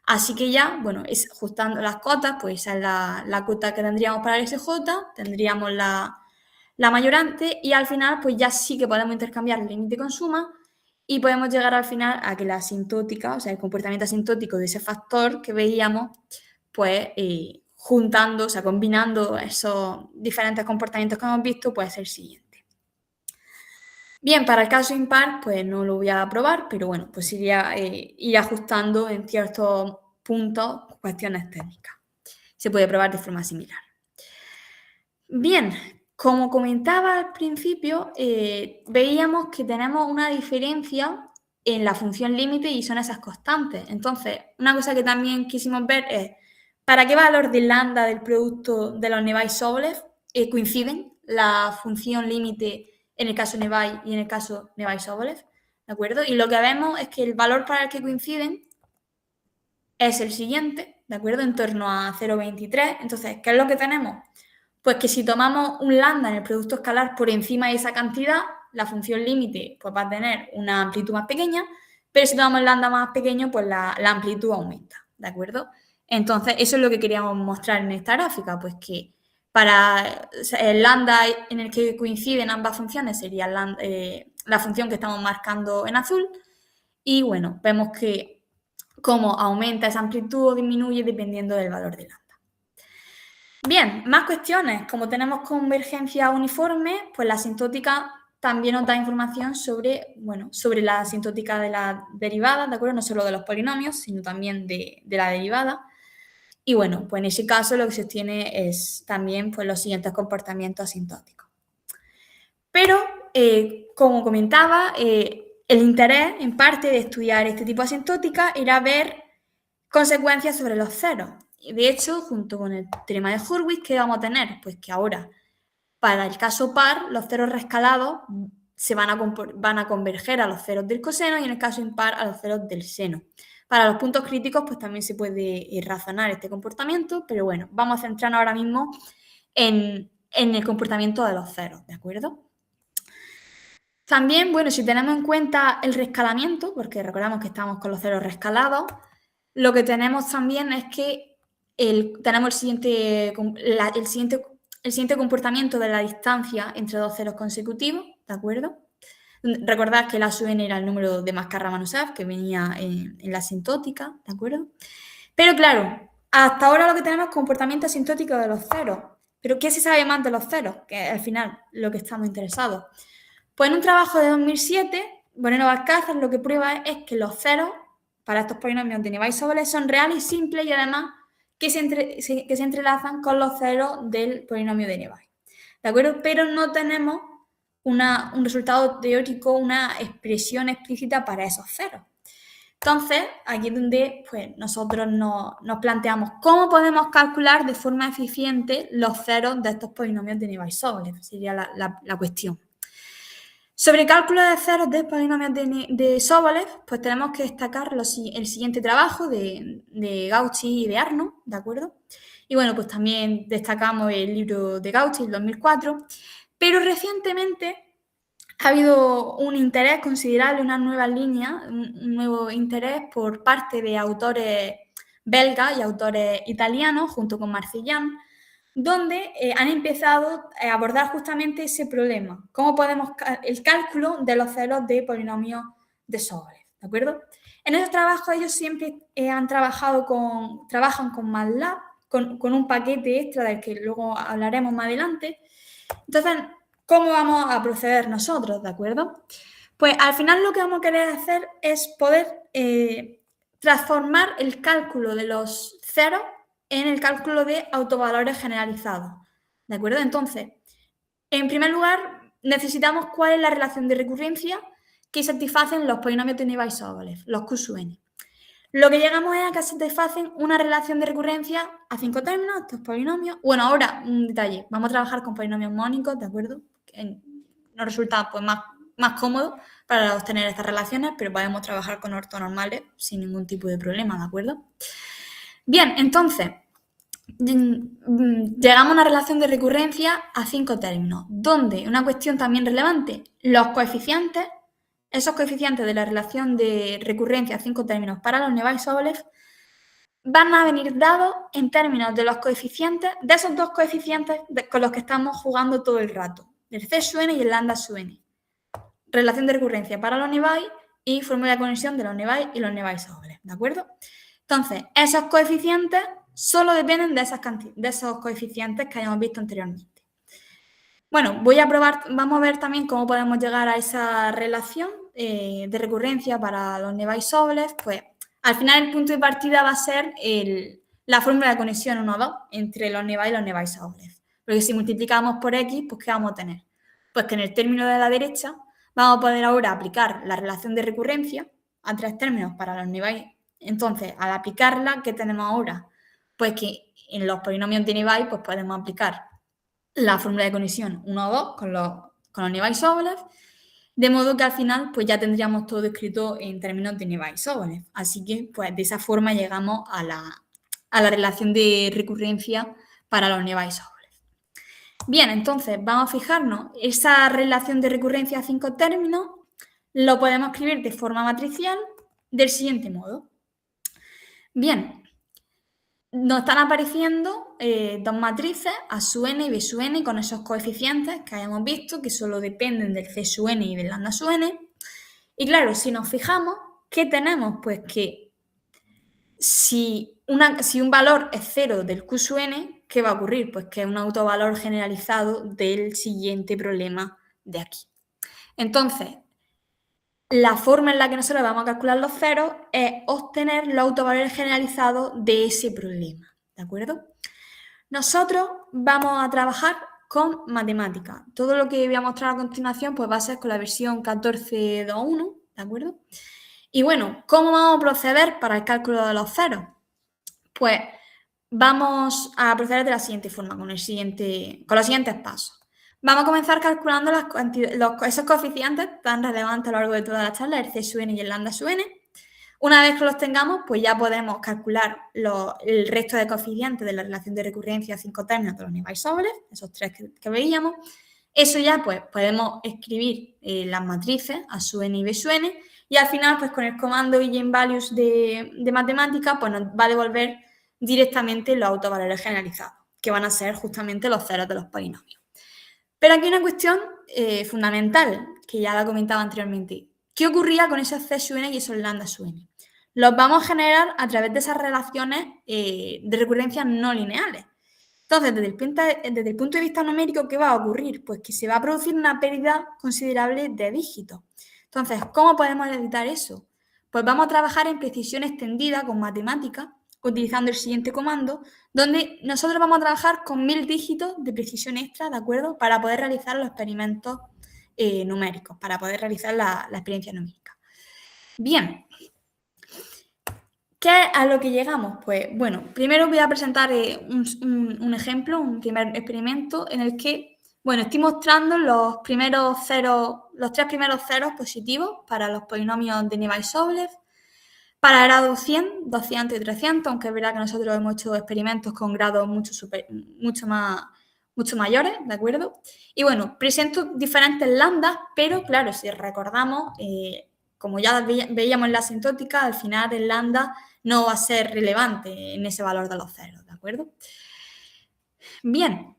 Así que ya, bueno, ajustando las cotas, pues esa es la cota que tendríamos para el SJ, tendríamos la mayorante y al final pues ya sí que podemos intercambiar el límite con suma y podemos llegar al final a que la asintótica, o sea, el comportamiento asintótico de ese factor que veíamos, pues juntando, o sea, combinando esos diferentes comportamientos que hemos visto, puede ser el siguiente. Bien, para el caso impar, pues no lo voy a probar, pero bueno, pues iría ir ajustando en ciertos puntos cuestiones técnicas. Se puede probar de forma similar. Bien, como comentaba al principio, veíamos que tenemos una diferencia en la función límite y son esas constantes. Entonces, una cosa que también quisimos ver es ¿para qué valor de lambda del producto de los Nevaj-Sobolev coinciden la función límite en el caso Nevaj y en el caso Nevaj-Sobolev? ¿De acuerdo? Y lo que vemos es que el valor para el que coinciden es el siguiente, ¿de acuerdo? En torno a 0,23. Entonces, ¿qué es lo que tenemos? Pues que si tomamos un lambda en el producto escalar por encima de esa cantidad, la función límite pues, va a tener una amplitud más pequeña, pero si tomamos el lambda más pequeño, pues la amplitud aumenta, ¿de acuerdo? Entonces, eso es lo que queríamos mostrar en esta gráfica, pues que para el lambda en el que coinciden ambas funciones sería la función que estamos marcando en azul, y bueno, vemos que cómo aumenta esa amplitud o disminuye dependiendo del valor de lambda. Bien, más cuestiones. Como tenemos convergencia uniforme, pues la asintótica también nos da información sobre, bueno, sobre la asintótica de la derivada, ¿de acuerdo? No solo de los polinomios, sino también de la derivada. Y bueno, pues en ese caso lo que se obtiene es también pues, los siguientes comportamientos asintóticos. Pero, como comentaba, el interés en parte de estudiar este tipo de asintótica era ver consecuencias sobre los ceros. Y de hecho, junto con el teorema de Hurwitz, ¿qué vamos a tener? Pues que ahora, para el caso par, los ceros rescalados se van a converger a los ceros del coseno y en el caso impar a los ceros del seno. Para los puntos críticos, pues también se puede razonar este comportamiento, pero bueno, vamos a centrarnos ahora mismo en el comportamiento de los ceros, ¿de acuerdo? También, bueno, si tenemos en cuenta el rescalamiento, porque recordamos que estamos con los ceros rescalados, lo que tenemos también es que tenemos el siguiente comportamiento de la distancia entre dos ceros consecutivos, ¿de acuerdo? Recordad que la sub n era el número de Mascara-Ramanujan que venía en la asintótica, ¿de acuerdo? Pero claro, hasta ahora lo que tenemos es comportamiento asintótico de los ceros. Pero ¿qué se sabe más de los ceros? Que al final lo que estamos interesados. Pues en un trabajo de 2007, Moreno Balcázar lo que prueba es que los ceros para estos polinomios de Nevaj-Sobolev son reales y simples y además que se entrelazan con los ceros del polinomio de Nevaj. ¿De acuerdo? Pero no tenemos un resultado teórico, una expresión explícita para esos ceros. Entonces, aquí es donde pues, nosotros nos planteamos cómo podemos calcular de forma eficiente los ceros de estos polinomios de Nevaj-Sobolev, sería la cuestión. Sobre cálculo de ceros de polinomios de Sobolev, pues tenemos que destacar el siguiente trabajo de Gauchi y de Arno, ¿de acuerdo? Y bueno, pues también destacamos el libro de Gauchi, el 2004, pero recientemente ha habido un interés considerable, una nueva línea, un nuevo interés por parte de autores belgas y autores italianos, junto con Marcillán, donde han empezado a abordar justamente ese problema, cómo podemos, el cálculo de los ceros de polinomios de Sobolev, ¿de acuerdo? En esos trabajos ellos siempre trabajan con MATLAB, con un paquete extra del que luego hablaremos más adelante. Entonces, ¿cómo vamos a proceder nosotros, de acuerdo? Pues al final lo que vamos a querer hacer es poder transformar el cálculo de los ceros en el cálculo de autovalores generalizados, ¿de acuerdo? Entonces, en primer lugar, necesitamos cuál es la relación de recurrencia que satisfacen los polinomios de Navier-Sobolev, los Q sub n. Lo que llegamos es a que satisfacen una relación de recurrencia a 5 términos, estos polinomios. Bueno, ahora un detalle, vamos a trabajar con polinomios mónicos, ¿de acuerdo? Que nos resulta pues, más cómodo para obtener estas relaciones, pero podemos trabajar con ortonormales sin ningún tipo de problema, ¿de acuerdo? Bien, entonces, llegamos a una relación de recurrencia a 5 términos, donde una cuestión también relevante, los coeficientes, esos coeficientes de la relación de recurrencia a 5 términos para los Navier-Sobolev van a venir dados en términos de los coeficientes, de esos dos coeficientes con los que estamos jugando todo el rato, el C sub n y el lambda sub n. Relación de recurrencia para los Navier y fórmula de conexión de los Navier y los Navier-Sobolev, ¿de acuerdo? Entonces, esos coeficientes solo dependen de esos coeficientes que hayamos visto anteriormente. Bueno, vamos a ver también cómo podemos llegar a esa relación de recurrencia para los Navier-Sobolev. Pues al final el punto de partida va a ser la fórmula de conexión 1,2 entre los Navier y los Navier-Sobolev. Porque si multiplicamos por x, pues ¿qué vamos a tener? Pues que en el término de la derecha vamos a poder ahora aplicar la relación de recurrencia a 3 términos para los Navier. Entonces, al aplicarla, ¿qué tenemos ahora? Pues que en los polinomios de Navier pues podemos aplicar la fórmula de conexión 1 o 2 con los Navier-Sobolev, de modo que al final pues ya tendríamos todo escrito en términos de Navier-Sobolev. Así que pues de esa forma llegamos a la relación de recurrencia para los Navier-Sobolev. Bien, entonces vamos a fijarnos, esa relación de recurrencia a 5 términos lo podemos escribir de forma matricial del siguiente modo. Bien, nos están apareciendo dos matrices, A sub n y B sub n, con esos coeficientes que hayamos visto, que solo dependen del C sub n y del lambda sub n. Y claro, si nos fijamos, ¿qué tenemos? Pues que si un valor es 0 del Q sub n, ¿qué va a ocurrir? Pues que es un autovalor generalizado del siguiente problema de aquí. Entonces, la forma en la que nosotros vamos a calcular los ceros es obtener los autovalores generalizados de ese problema, ¿de acuerdo? Nosotros vamos a trabajar con matemáticas. Todo lo que voy a mostrar a continuación pues va a ser con la versión 14.2.1, ¿de acuerdo? Y bueno, ¿cómo vamos a proceder para el cálculo de los ceros? Pues vamos a proceder de la siguiente forma, con los siguientes pasos. Vamos a comenzar calculando esos coeficientes tan relevantes a lo largo de toda la charla, el C sub n y el lambda sub n. Una vez que los tengamos, pues ya podemos calcular el resto de coeficientes de la relación de recurrencia a 5 términos de los Navier-Sobolev, esos 3 que veíamos. Eso ya pues podemos escribir las matrices A sub n y B sub n, y al final pues con el comando eigenvalues de matemática pues nos va a devolver directamente los autovalores generalizados, que van a ser justamente los ceros de los polinomios. Pero aquí hay una cuestión fundamental, que ya la comentaba anteriormente. ¿Qué ocurría con esos C sub n y esos lambda sub n? Los vamos a generar a través de esas relaciones de recurrencia no lineales. Entonces, desde el punto de vista numérico, ¿qué va a ocurrir? Pues que se va a producir una pérdida considerable de dígitos. Entonces, ¿cómo podemos evitar eso? Pues vamos a trabajar en precisión extendida con matemáticas, utilizando el siguiente comando, donde nosotros vamos a trabajar con 1000 dígitos de precisión extra, ¿de acuerdo? Para poder realizar los experimentos numéricos, para poder realizar la experiencia numérica. Bien, ¿qué es a lo que llegamos? Pues bueno, primero voy a presentar un ejemplo, un primer experimento en el que, bueno, estoy mostrando los tres primeros ceros positivos para los polinomios de Navier-Sobolev, para grados 100, 200 y 300, aunque es verdad que nosotros hemos hecho experimentos con grados mucho mayores, ¿de acuerdo? Y bueno, presento diferentes lambdas, pero claro, si recordamos, como ya veíamos en la asintótica, al final el lambda no va a ser relevante en ese valor de los ceros, ¿de acuerdo? Bien,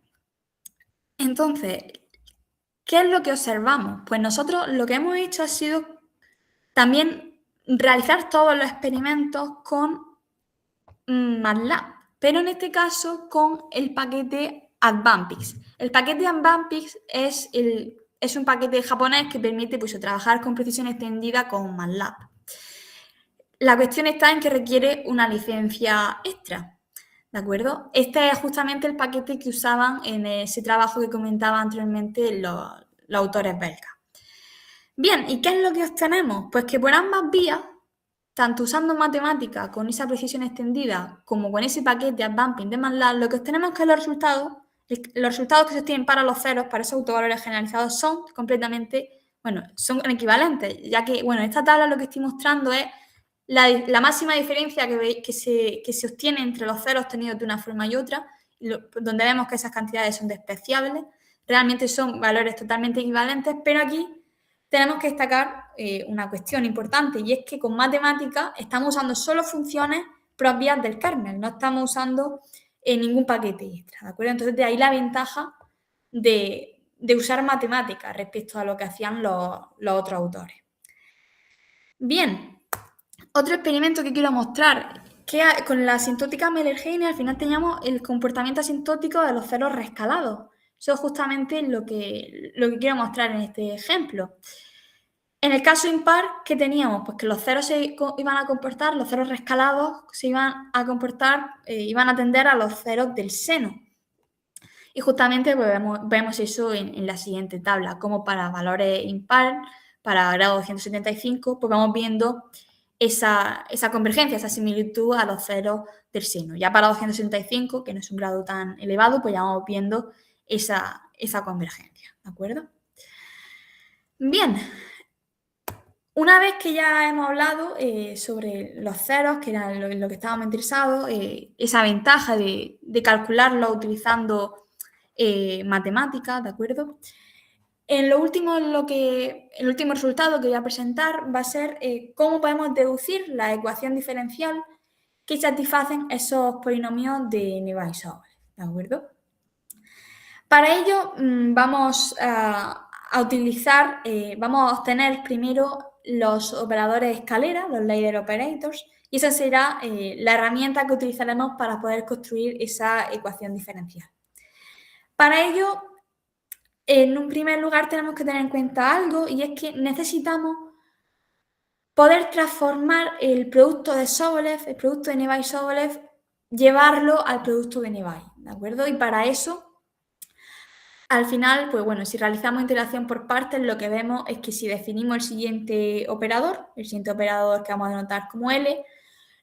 entonces, ¿qué es lo que observamos? Pues nosotros lo que hemos hecho ha sido también realizar todos los experimentos con MATLAB, pero en este caso con el paquete Advampix. El paquete Advampix es un paquete japonés que permite pues, trabajar con precisión extendida con MATLAB. La cuestión está en que requiere una licencia extra. ¿De acuerdo? Este es justamente el paquete que usaban en ese trabajo que comentaba anteriormente los autores belgas. Bien, ¿y qué es lo que obtenemos? Pues que por ambas vías, tanto usando matemática con esa precisión extendida como con ese paquete Advamping de MATLAB, lo que obtenemos es que los resultados que se obtienen para los ceros, para esos autovalores generalizados, son completamente, bueno, son equivalentes, ya que, bueno, en esta tabla lo que estoy mostrando es la máxima diferencia que se obtiene entre los ceros obtenidos de una forma y otra, donde vemos que esas cantidades son despreciables, realmente son valores totalmente equivalentes, pero aquí tenemos que destacar una cuestión importante, y es que con matemáticas estamos usando solo funciones propias del kernel, no estamos usando ningún paquete extra, ¿de acuerdo? Entonces, de ahí la ventaja de usar matemáticas respecto a lo que hacían los otros autores. Bien, otro experimento que quiero mostrar, que con la asintótica Miller-Heine al final teníamos el comportamiento asintótico de los ceros reescalados. Eso es justamente lo que quiero mostrar en este ejemplo. En el caso impar, ¿qué teníamos? Pues que los ceros se iban a comportar, los ceros reescalados se iban a comportar, iban a tender a los ceros del seno. Y justamente pues, vemos eso en la siguiente tabla, como para valores impar, para grado 275, pues vamos viendo esa convergencia, esa similitud a los ceros del seno. Ya para 275, que no es un grado tan elevado, pues ya vamos viendo esa convergencia, ¿de acuerdo? Bien, una vez que ya hemos hablado sobre los ceros, que era lo que estábamos interesados, esa ventaja de calcularlo utilizando matemáticas, ¿de acuerdo? El último resultado que voy a presentar va a ser cómo podemos deducir la ecuación diferencial que satisfacen esos polinomios de Navier-Stokes, ¿de acuerdo? Para ello vamos a utilizar, vamos a obtener primero los operadores escalera, los ladder operators, y esa será la herramienta que utilizaremos para poder construir esa ecuación diferencial. Para ello, en un primer lugar tenemos que tener en cuenta algo, y es que necesitamos poder transformar el producto de Sobolev, el producto de Navier-Sobolev, llevarlo al producto de Navier, ¿de acuerdo? Y para eso, al final, pues bueno, si realizamos integración por partes, lo que vemos es que si definimos el siguiente operador que vamos a denotar como L,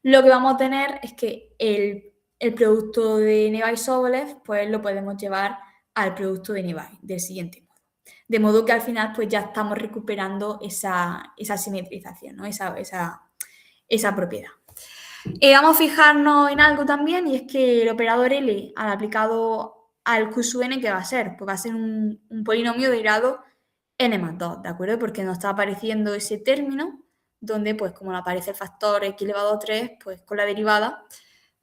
lo que vamos a tener es que el producto de Navier-Sobolev, pues lo podemos llevar al producto de Navier del siguiente modo. De modo que al final, pues ya estamos recuperando esa simetrización, ¿no? Esa propiedad. Vamos a fijarnos en algo también, y es que el operador L, al aplicado al Q sub n, ¿qué va a ser? Pues va a ser un polinomio de grado n más 2, ¿de acuerdo? Porque nos está apareciendo ese término donde, pues como aparece el factor x elevado a 3, pues con la derivada,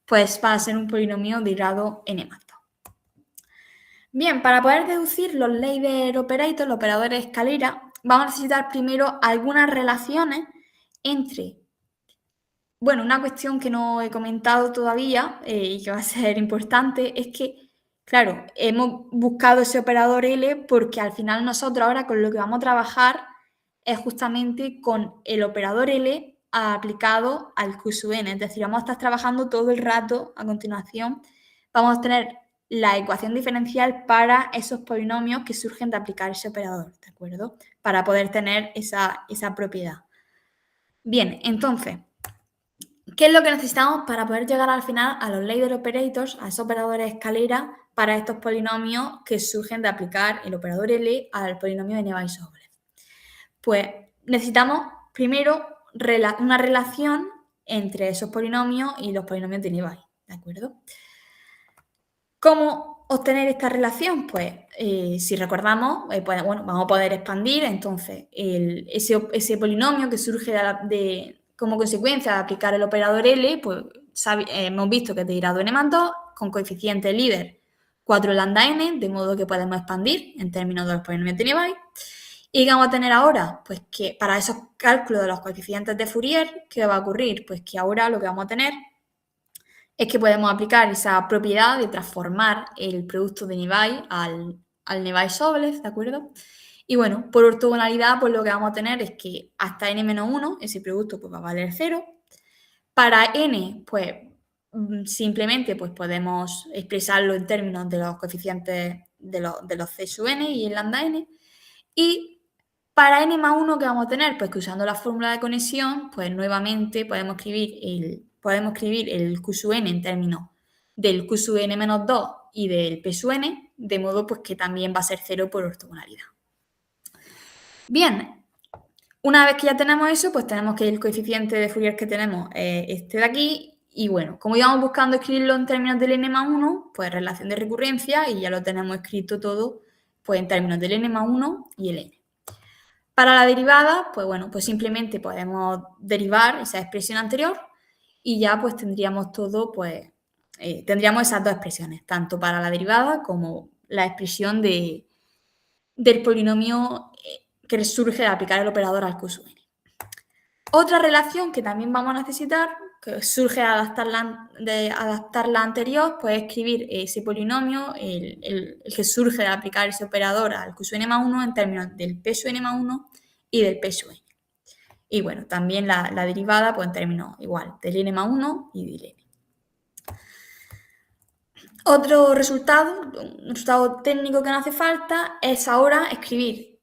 pues va a ser un polinomio de grado n más 2. Bien, para poder deducir los ladder operators, los operadores de escalera, vamos a necesitar primero algunas relaciones entre... Bueno, una cuestión que no he comentado todavía y que va a ser importante es que, claro, hemos buscado ese operador L porque al final nosotros ahora con lo que vamos a trabajar es justamente con el operador L aplicado al Q sub n, es decir, vamos a estar trabajando todo el rato a continuación, vamos a tener la ecuación diferencial para esos polinomios que surgen de aplicar ese operador, ¿de acuerdo? Para poder tener esa propiedad. Bien, entonces... ¿qué es lo que necesitamos para poder llegar al final a los ladder operators, a esos operadores de escalera, para estos polinomios que surgen de aplicar el operador L al polinomio de Navier-Stokes? Pues necesitamos primero una relación entre esos polinomios y los polinomios de Navier, ¿de acuerdo? ¿Cómo obtener esta relación? Pues si recordamos, pues, bueno, vamos a poder expandir entonces ese polinomio que surge como consecuencia de aplicar el operador L, pues hemos visto que es de grado n más 2, con coeficiente líder 4 lambda n, de modo que podemos expandir en términos de los polinomios de Navier. ¿Y qué vamos a tener ahora? Pues que para esos cálculos de los coeficientes de Fourier, ¿qué va a ocurrir? Pues que ahora lo que vamos a tener es que podemos aplicar esa propiedad de transformar el producto de Navier al Navier-Sobolev, ¿de acuerdo? Y bueno, por ortogonalidad, pues lo que vamos a tener es que hasta n-1, ese producto pues va a valer 0. Para n, pues simplemente pues podemos expresarlo en términos de los coeficientes de los C sub n y el lambda n. Y para n más 1, ¿qué vamos a tener? Pues que usando la fórmula de conexión, pues nuevamente podemos escribir el Q sub n en términos del Q sub n menos 2 y del P sub n, de modo pues que también va a ser 0 por ortogonalidad. Bien, una vez que ya tenemos eso, pues tenemos que el coeficiente de Fourier que tenemos es este de aquí. Y bueno, como íbamos buscando escribirlo en términos del n más 1, pues relación de recurrencia, y ya lo tenemos escrito todo pues en términos del n más 1 y el n. Para la derivada, pues bueno, pues simplemente podemos derivar esa expresión anterior y ya pues tendríamos todo, pues tendríamos esas dos expresiones, tanto para la derivada como la expresión del polinomio que surge de aplicar el operador al Q sub n. Otra relación que también vamos a necesitar, que surge de adaptar la anterior, pues escribir ese polinomio, el que surge de aplicar ese operador al Q sub n más 1 en términos del P sub n más 1 y del P sub n. Y bueno, también la derivada, pues en términos igual, del n más 1 y del n. Otro resultado, un resultado técnico que no hace falta, es ahora escribir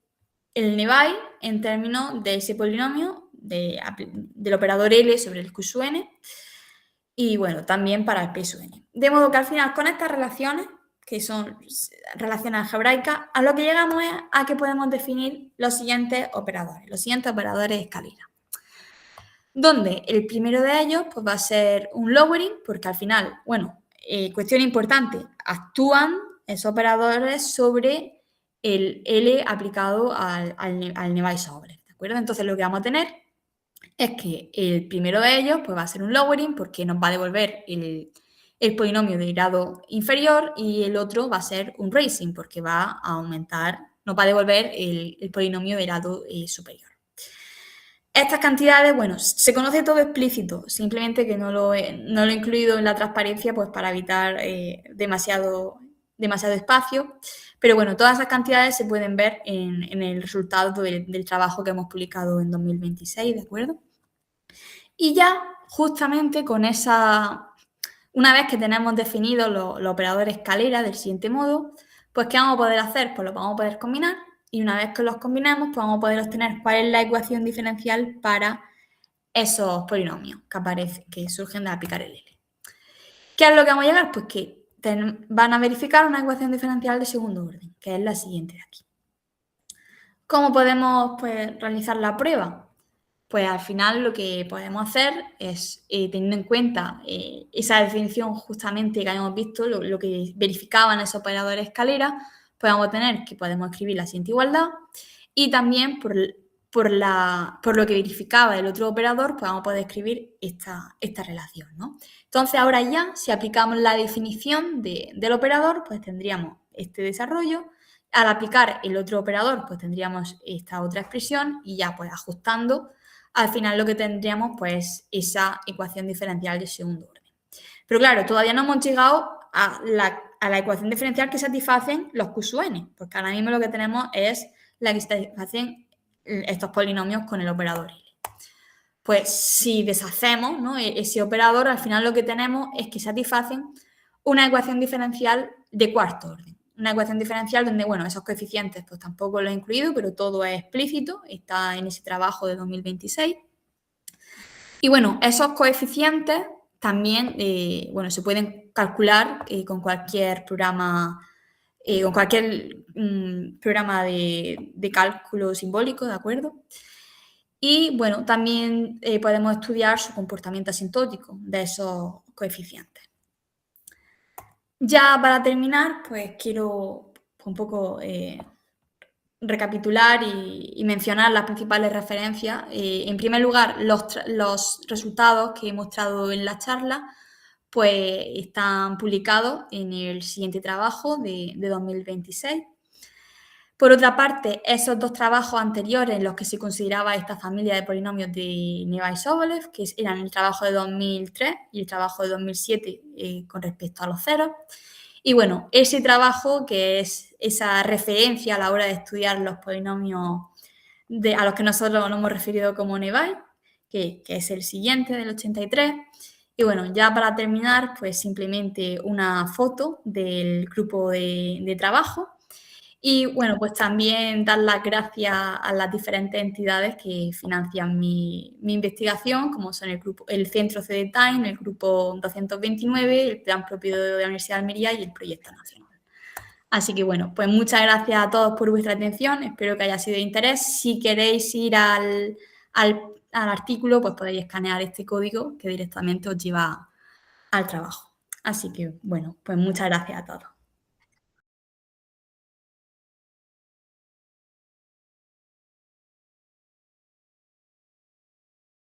el Nevai en términos de ese polinomio del operador L sobre el Q sub n y bueno, también para el P sub n. De modo que al final con estas relaciones, que son relaciones algebraicas, a lo que llegamos es a que podemos definir los siguientes operadores escalera. Donde el primero de ellos pues, va a ser un lowering, porque al final, bueno, cuestión importante, actúan esos operadores sobre el L aplicado al Nevai sobre, ¿de acuerdo? Entonces lo que vamos a tener es que el primero de ellos pues, va a ser un lowering porque nos va a devolver el polinomio de grado inferior y el otro va a ser un raising porque va a aumentar, nos va a devolver el polinomio de grado superior. Estas cantidades, bueno, se conoce todo explícito, simplemente que no lo he incluido en la transparencia pues para evitar demasiado espacio, pero bueno, todas esas cantidades se pueden ver en el resultado del trabajo que hemos publicado en 2026, ¿de acuerdo? Y ya justamente con una vez que tenemos definidos los operadores escalera del siguiente modo, pues ¿qué vamos a poder hacer? Pues los vamos a poder combinar y una vez que los combinemos, pues vamos a poder obtener cuál es la ecuación diferencial para esos polinomios que surgen de aplicar el L. ¿Qué es lo que vamos a llegar? Pues que van a verificar una ecuación diferencial de segundo orden, que es la siguiente de aquí. ¿Cómo podemos pues, realizar la prueba? Pues al final lo que podemos hacer es, teniendo en cuenta esa definición justamente que habíamos visto, lo que verificaban esos operadores escalera, pues vamos a tener que podemos escribir la siguiente igualdad y también por lo que verificaba el otro operador, pues vamos a poder escribir esta relación, ¿no? Entonces ahora ya, si aplicamos la definición del operador, pues tendríamos este desarrollo. Al aplicar el otro operador, pues tendríamos esta otra expresión y ya pues ajustando, al final lo que tendríamos pues esa ecuación diferencial de segundo orden. Pero claro, todavía no hemos llegado a la ecuación diferencial que satisfacen los Q sub n, porque ahora mismo lo que tenemos es la que satisfacen estos polinomios con el operador L. Pues si deshacemos, ¿no?, ese operador, al final lo que tenemos es que satisfacen una ecuación diferencial de cuarto orden. Una ecuación diferencial donde, bueno, esos coeficientes pues tampoco los he incluido, pero todo es explícito, está en ese trabajo de 2026. Y bueno, esos coeficientes también, bueno, se pueden calcular con cualquier programa, de cálculo simbólico, ¿de acuerdo? Y bueno, también podemos estudiar su comportamiento asintótico de esos coeficientes. Ya para terminar, pues quiero un poco recapitular y mencionar las principales referencias. En primer lugar, los resultados que he mostrado en la charla pues están publicados en el siguiente trabajo de 2026. Por otra parte, esos dos trabajos anteriores en los que se consideraba esta familia de polinomios de Nevai-Sobolev, que eran el trabajo de 2003 y el trabajo de 2007 con respecto a los ceros. Y bueno, ese trabajo, que es esa referencia a la hora de estudiar los polinomios a los que nosotros nos hemos referido como Nevai, que es el siguiente, del 83, Y bueno, ya para terminar, pues simplemente una foto del grupo de trabajo y bueno, pues también dar las gracias a las diferentes entidades que financian mi investigación, como son el Centro CDTime, el Grupo 229, el Plan Propio de la Universidad de Almería y el Proyecto Nacional. Así que bueno, pues muchas gracias a todos por vuestra atención, espero que haya sido de interés. Si queréis ir al artículo, pues podéis escanear este código que directamente os lleva al trabajo. Así que bueno, pues muchas gracias a todos.